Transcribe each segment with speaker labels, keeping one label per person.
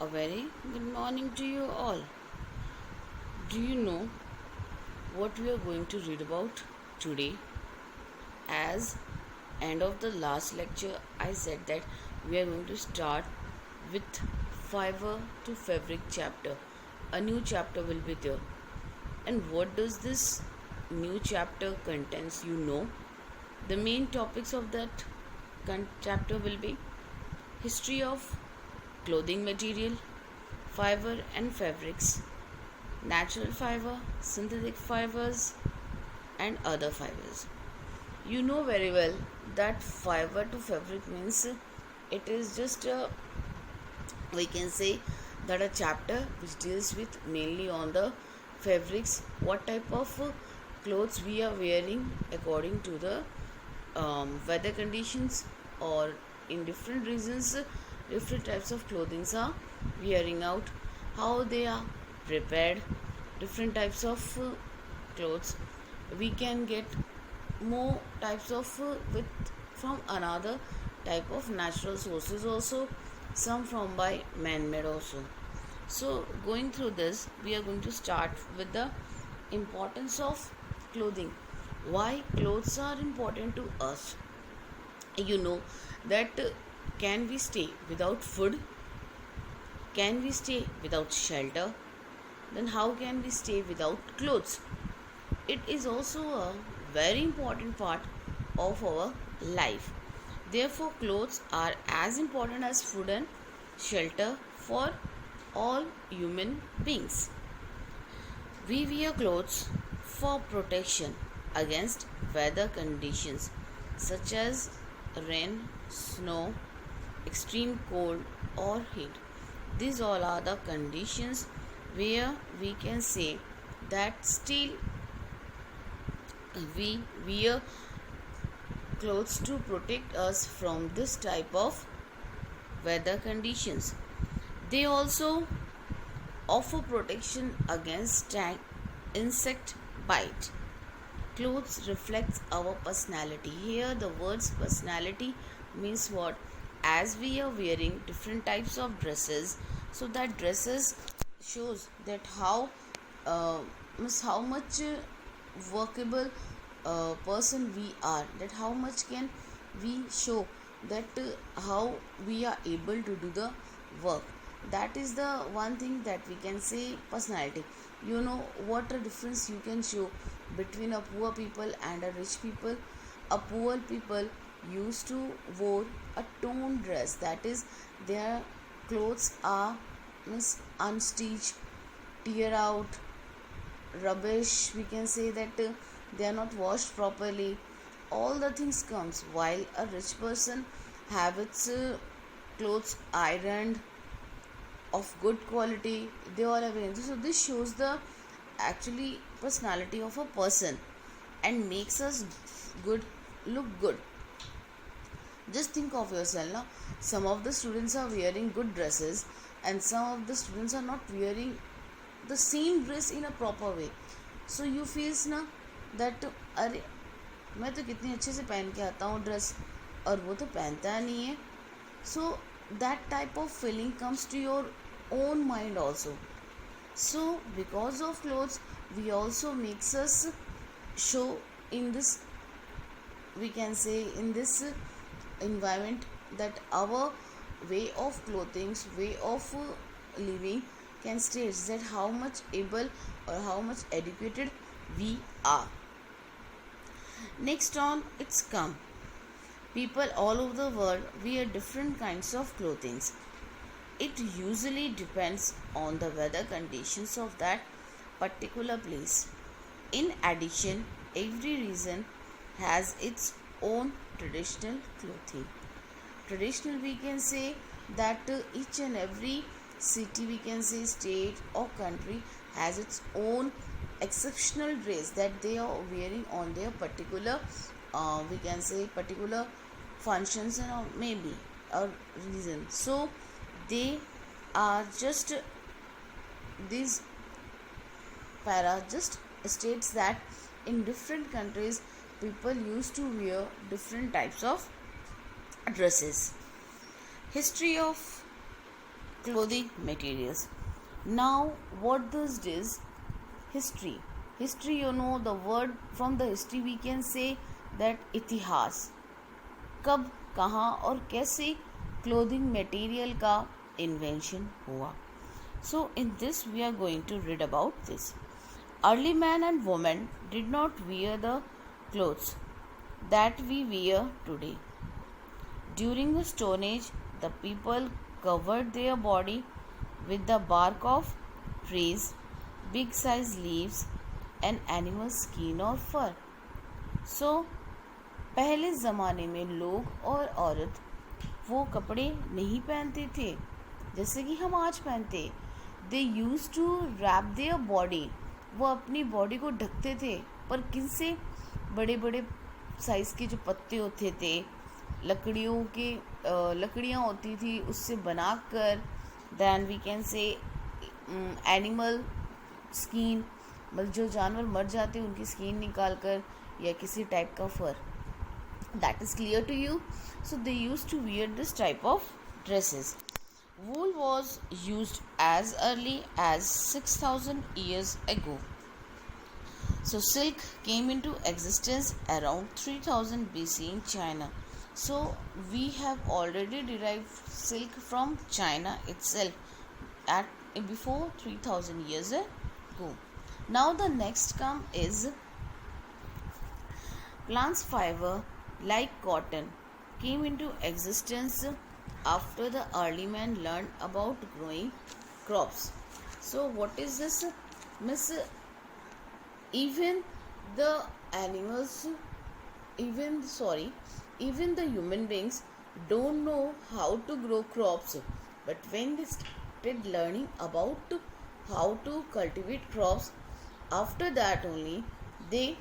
Speaker 1: A very good morning to you all. Do you know what we are going to read about today? As end of the last lecture, I said that we are going to start with fiber to fabric chapter. A new chapter will be there. And what does this new chapter contains? The main topics of that chapter will be history of clothing material, fiber and fabrics, natural fiber, synthetic fibers, and other fibers. You know very well that fiber to fabric means it is just we can say that a chapter which deals with mainly on the fabrics, what type of clothes we are wearing according to the weather conditions, or in different regions different types of clothing are wearing out, how they are prepared, different types of clothes we can get more types of with from another type of natural sources also, some from by man-made also. So going through this, we are going to start with the importance of clothing. Why clothes are important to us? You know that can we stay without food? Can we stay without shelter? Then how can we stay without clothes? It is also a very important part of our life. Therefore, clothes are as important as food and shelter for all human beings. We wear clothes for protection against weather conditions such as rain, snow, extreme cold, or heat. These all are the conditions where we can say that still we wear clothes to protect us from this type of weather conditions. They also offer protection against insect bite. Clothes reflects our personality. Here the words personality means what? As we are wearing different types of dresses, so that dresses shows that uh, how much workable person we are, that how much can we show that how we are able to do the work. That is the one thing that we can say personality. You know what a difference you can show between a poor people and a rich people. A poor people used to wear a torn dress, that is their clothes are unstitched, tear out, rubbish, we can say that they are not washed properly, all the things comes, while a rich person have its clothes ironed of good quality, they all have it. So this shows the actually personality of a person and makes us good, look good. Just think of yourself now, some of the students are wearing good dresses and some of the students are not wearing the same dress in a proper way. So you feels ना that अरे मैं तो कितनी अच्छे से पहन के आता हूँ ड्रेस और वो तो पहनता नहीं है. So that type of feeling comes to your own mind also. So because of clothes we also makes us show in this, we can say in this environment, that our way of clothing, way of living can state that how much able or how much educated we are. Next on it's come. People all over the world wear different kinds of clothing. It usually depends on the weather conditions of that particular place. In addition, every region has its own traditional clothing. Traditional, we can say that each and every city, we can say state or country, has its own exceptional dress that they are wearing on their particular we can say particular functions and maybe a reason. So they are just these para just states that in different countries people used to wear different types of dresses. History of clothing materials. Now, what this is history. History, the word from the history we can say that इतिहास. कब, कहाँ और कैसे clothing material का invention हुआ. So in this we are going to read about this. Early man and woman did not wear the clothes that we wear today. During the Stone Age, the people covered their body with the bark of trees, big size leaves and animal skin or fur. So पहले ज़माने में लोग और औरत वो कपड़े नहीं पहनते थे जैसे कि हम आज पहनते. They use to wrap their body. वो अपनी बॉडी को ढकते थे. पर किनसे? बड़े बड़े साइज़ के जो पत्ते होते थे, लकड़ियाँ होती थी, उससे बनाकर. Then we can say animal skin, मतलब जो जानवर मर जाते उनकी स्किन निकाल कर, या किसी टाइप का फर. That is clear to you. So they use to wear this type of dresses. Wool was used as early as 6,000 years ago. So silk came into existence around 3000 BC in China. So we have already derived silk from China itself at before 3000 years ago. Now the next come is plants fiber like cotton came into existence after the early man learned about growing crops. So what is this? Miss, even the animals, even the human beings don't know how to grow crops. But when they started learning about how to cultivate crops, after that only they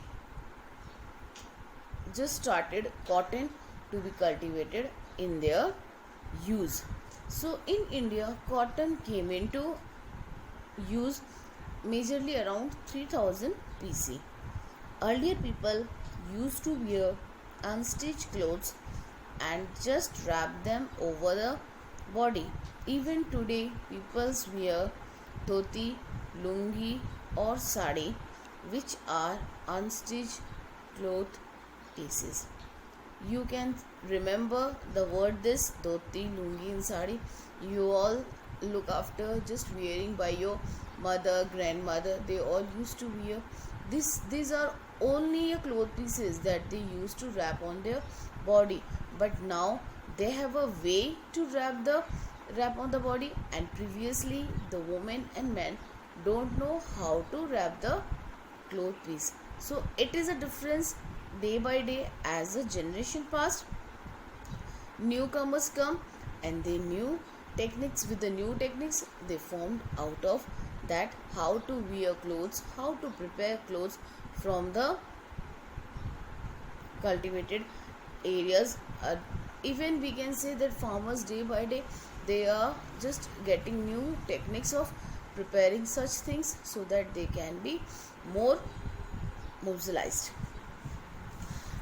Speaker 1: just started cotton to be cultivated in their use. So in India, cotton came into use majorly around 3000 BC. Earlier people used to wear unstitched clothes and just wrap them over the body. Even today people wear dhoti, lungi or sari, which are unstitched cloth pieces. You can remember the word this dhoti, lungi and sari. You all look after just wearing by your mother, grandmother. They all used to wear this. These are only cloth pieces that they used to wrap on their body. But now they have a way to wrap on the body, and previously the women and men don't know how to wrap the cloth piece. So it is a difference day by day. As the generation passed, newcomers come and they new techniques. With the new techniques they formed out of that how to wear clothes, how to prepare clothes from the cultivated areas. Even we can say that farmers day by day they are just getting new techniques of preparing such things so that they can be more mobilized.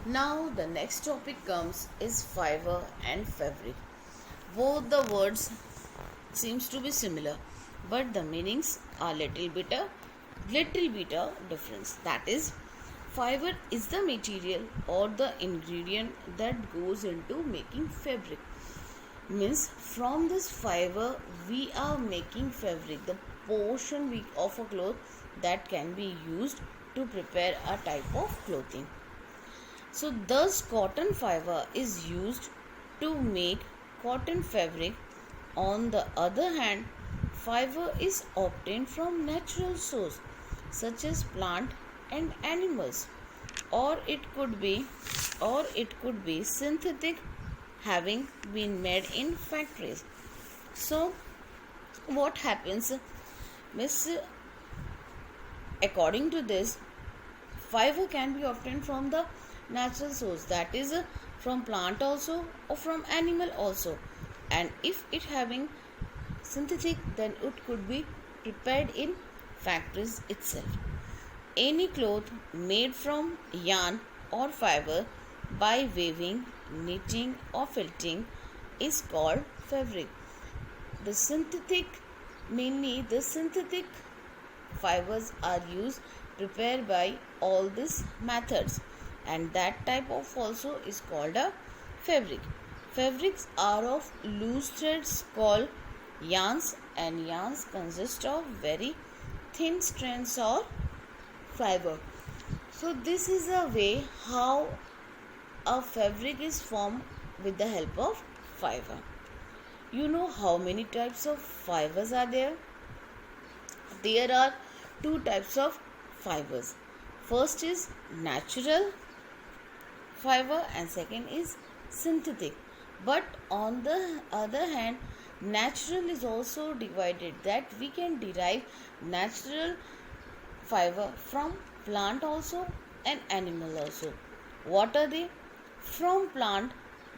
Speaker 1: Now the next topic comes is fiber and fabric. Both the words seems to be similar, but the meanings are little bit difference. That is, fiber is the material or the ingredient that goes into making fabric. Means from this fiber we are making fabric, the portion of a cloth that can be used to prepare a type of clothing. So thus cotton fiber is used to make cotton fabric. On the other hand, fiber is obtained from natural source such as plant and animals, or it could be synthetic, having been made in factories. So what happens, miss, according to this, fiber can be obtained from the natural source, that is from plant also or from animal also, and if it having synthetic, then it could be prepared in factories itself. Any cloth made from yarn or fiber by weaving, knitting or felting is called fabric. the synthetic mainly the synthetic fibers are used prepared by all these methods, and that type of also is called a fabric. Fabrics are of loose threads called yarns, and yarns consist of very thin strands or fiber. So this is a way how a fabric is formed with the help of fiber. You know how many types of fibers are there? There are two types of fibers. First is natural fiber and second is synthetic. But on the other hand, natural is also divided, that we can derive natural fiber from plant also and animal also. What are they? From plant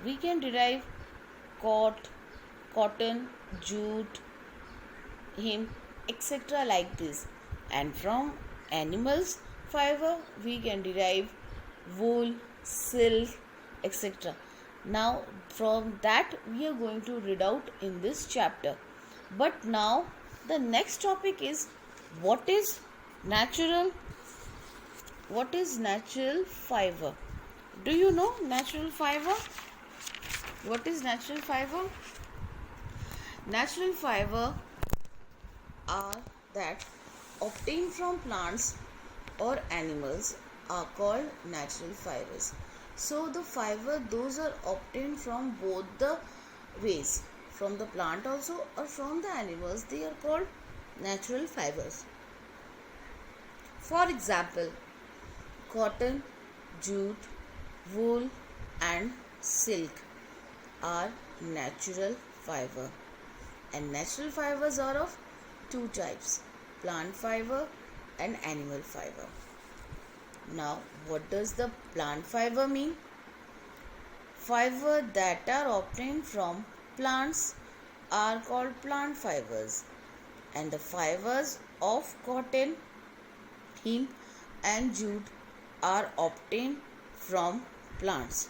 Speaker 1: we can derive cotton, jute, hemp, etc. like this, and from animals fiber we can derive wool, silk, etc. Now from that we are going to read out in this chapter. But now the next topic is what is natural fiber. Do you know natural fiber? What is natural fiber? Natural fiber are that obtained from plants or animals are called natural fibers. So the fiber those are obtained from both the ways, from the plant also or from the animals, they are called natural fibers. For example, cotton, jute, wool and silk are natural fiber. And natural fibers are of two types, plant fiber and animal fiber. Now what does the plant fiber mean? Fiber that are obtained from plants are called plant fibers, and the fibers of cotton, hemp and jute are obtained from plants.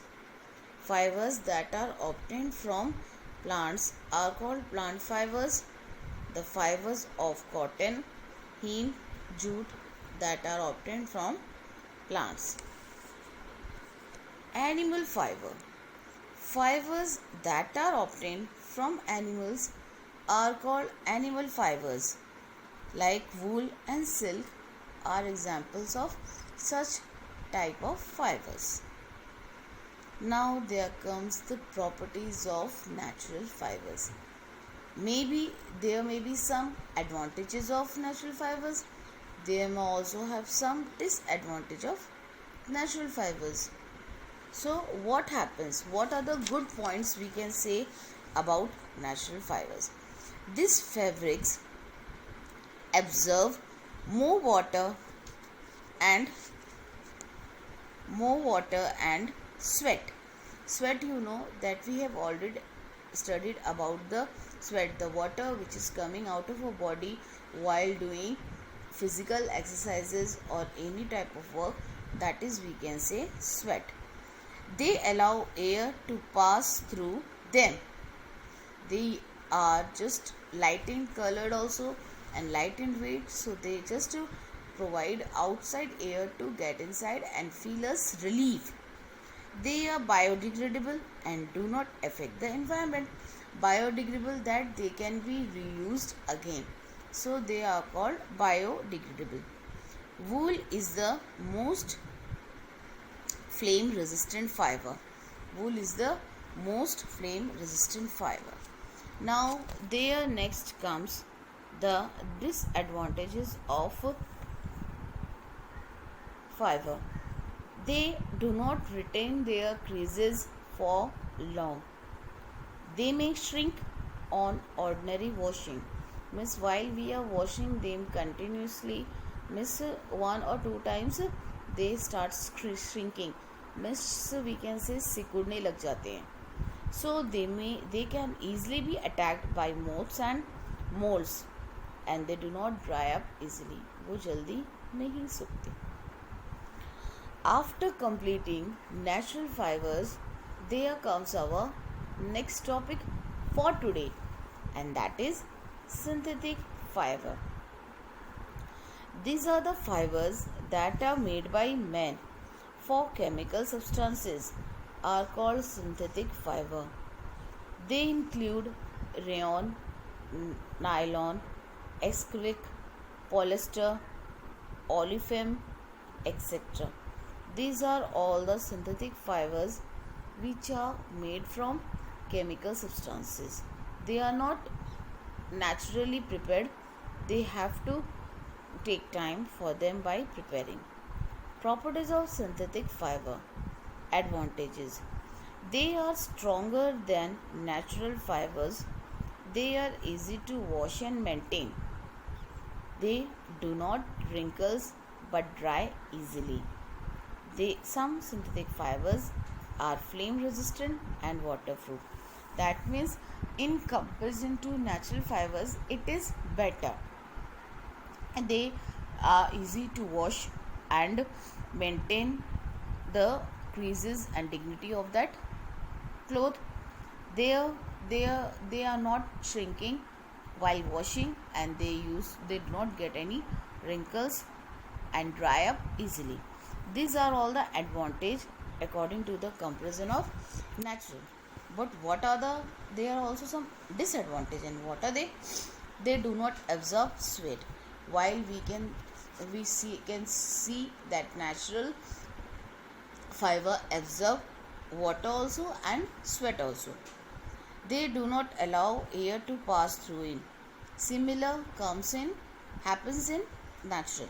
Speaker 1: Fibers that are obtained from plants are called plant fibers. The fibers of cotton, hemp, jute that are obtained from plants. Animal fiber. Fibers that are obtained from animals are called animal fibers. Like wool and silk are examples of such type of fibers. Now there comes the properties of natural fibers. There may be some advantages of natural fibers. There may also have some disadvantage of natural fibers. So what happens? What are the good points we can say about natural fibers? These fabrics absorb more water and sweat. Sweat, you know that we have already studied about the sweat, the water which is coming out of our body while doing physical exercises or any type of work, that is we can say sweat. They allow air to pass through them. They are just light in colored also and light in weight, so they just to provide outside air to get inside and feel us relief. They are biodegradable and do not affect the environment. Biodegradable, that they can be reused again, so they are called biodegradable. Wool is the most flame resistant fiber. Wool is the most flame resistant fiber. Now there next comes the disadvantages of fiber. They do not retain their creases for long. They may shrink on ordinary washing. Means while we are washing them continuously, means one or two times they start shrinking. Means we can say सिकुड़ने लग जाते हैं. So they can easily be attacked by moths and molds, and they do not dry up easily. वो जल्दी नहीं सूखते. After completing natural fibers, there comes our next topic for today, and that is synthetic fiber. These are the fibers that are made by men for chemical substances are called synthetic fiber. They include rayon, nylon, acrylic, polyester, olefin, etc. These are all the synthetic fibers which are made from chemical substances. They are not naturally prepared, they have to take time for them by preparing. Properties of synthetic fiber. Advantages. They are stronger than natural fibers. They are easy to wash and maintain. They do not wrinkles but dry easily. Some synthetic fibers are flame resistant and waterproof. That means in comparison to natural fibers it is better. And they are easy to wash and maintain the creases and dignity of that cloth. They are not shrinking while washing, and they do not get any wrinkles and dry up easily. These are all the advantage according to the comparison of natural. But there are also some disadvantage, and what are they? They do not absorb sweat, while we can see that natural fiber absorb water also and sweat also. They do not allow air to pass through in. Similar happens in natural.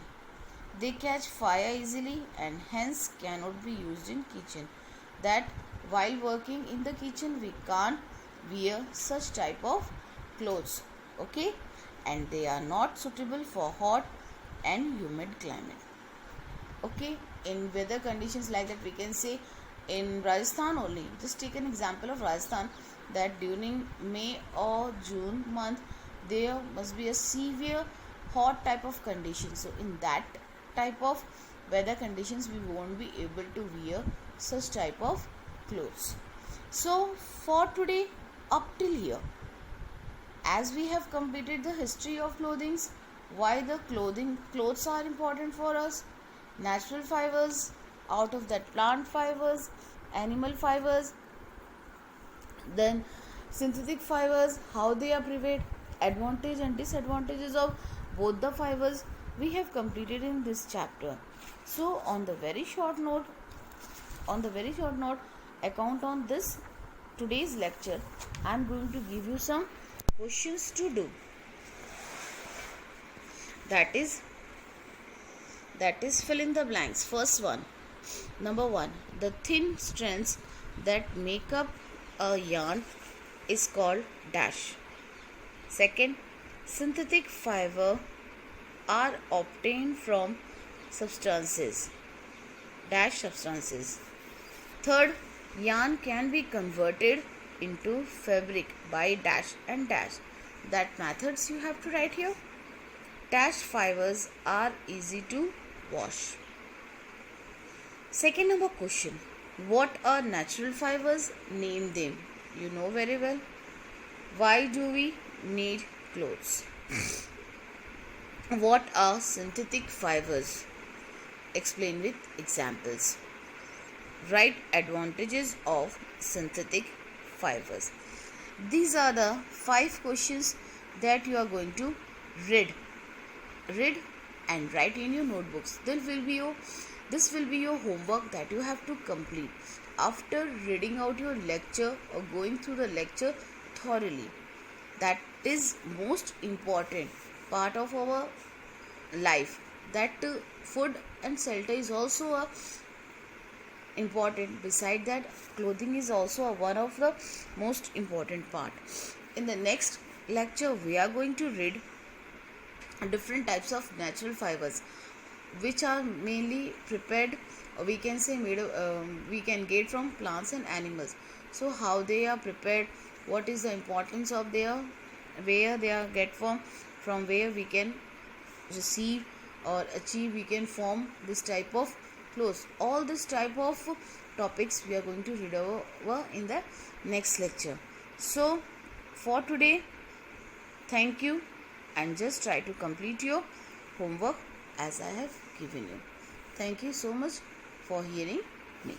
Speaker 1: They catch fire easily and hence cannot be used in kitchen. That while working in the kitchen we can't wear such type of clothes. Okay, and they are not suitable for hot and humid climate. Okay, in weather conditions like that we can say in Rajasthan only. Just take an example of Rajasthan, that during May or June month there must be a severe hot type of condition. So in that type of weather conditions we won't be able to wear such type of clothes. So for today, up till here, as we have completed the history of clothing, why the clothes are important for us, natural fibers, out of that plant fibers, animal fibers, then synthetic fibers, how they are prepared, advantage and disadvantages of both the fibers, we have completed in this chapter. So on the very short note account on this today's lecture, I am going to give you some questions to do. That is fill in the blanks. First one, number 1, the thin strands that make up a yarn is called dash. Second, synthetic fiber are obtained from substances dash substances. Third, yarn can be converted into fabric by dash and dash. That methods you have to write here. Dash fibers are easy to wash. Second number question, what are natural fibers? Name them. You know very well. Why do we need clothes? What are synthetic fibers? Explain with examples. Write advantages of synthetic fibers. These are the 5 questions that you are going to read and write in your notebooks. This will be your homework that you have to complete after reading out your lecture or going through the lecture thoroughly. That is most important part of our life. That food and shelter is also important. Beside that, clothing is also one of the most important part. In the next lecture we are going to read different types of natural fibers which are mainly prepared, or we can say made we can get from plants and animals. So how they are prepared, what is the importance of their, where they are get from where we can receive or achieve, we can form this type of clothes. All this type of topics we are going to read over in the next lecture. So for today Thank you, and just try to complete your homework as I have given you. Thank you so much for hearing me.